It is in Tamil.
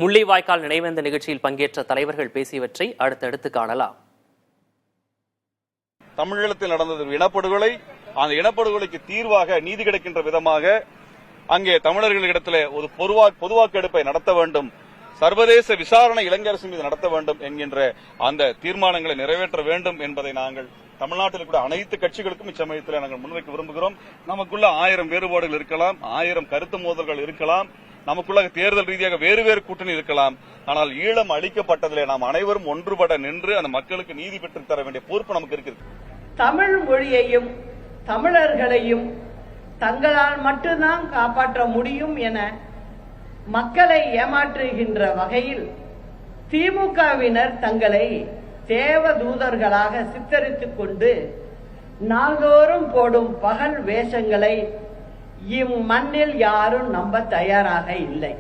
முள்ளிவாய்க்கால் நினைவேந்த நிகழ்ச்சியில் பங்கேற்ற தலைவர்கள் பேசியவற்றை அடுத்தடுத்து காணலாம். தமிழீழத்தில் நடந்தது இனப்படுகொலை. அந்த இனப்படுகொலைக்கு தீர்வாக நீதி கிடைக்கின்ற விதமாக அங்கே தமிழர்களிடத்தில் ஒரு பொதுவாக்கெடுப்பை நடத்த வேண்டும், சர்வதேச விசாரணை இலங்கை மீது நடத்த வேண்டும் என்கின்ற அந்த தீர்மானங்களை நிறைவேற்ற வேண்டும் என்பதை நாங்கள் தமிழ்நாட்டில் கூட அனைத்து கட்சிகளுக்கும் இச்சமயத்தில் நாங்கள் முன்வைக்க விரும்புகிறோம். நமக்குள்ள 1000 வேறுபாடுகள் இருக்கலாம், 1000 கருத்து மோதல்கள் இருக்கலாம், நமக்குள்ள தேர்தல் ரீதியாக வேறு வேறு கூட்டணி இருக்கலாம். ஆனால் ஈழம் அளிக்கப்பட்டதிலே நாம் அனைவரும் ஒன்றுபட நின்று அந்த மக்களுக்கு நீதி பெற்றுத் தர வேண்டிய பொறுப்பு நமக்கு இருக்கிறது. தமிழ் மொழியையும் தமிழர்களையும் தங்களால் மட்டும்தான் காப்பாற்ற முடியும் என மக்களை ஏமாற்றுகின்ற வகையில் திமுகவினர் தங்களை தேவதூதர்களாக சித்தரித்துக் கொண்டு நாள்தோறும் போடும் பகல் வேஷங்களை இம்மண்ணில் யாரும் நம்ப தயாராக இல்லை.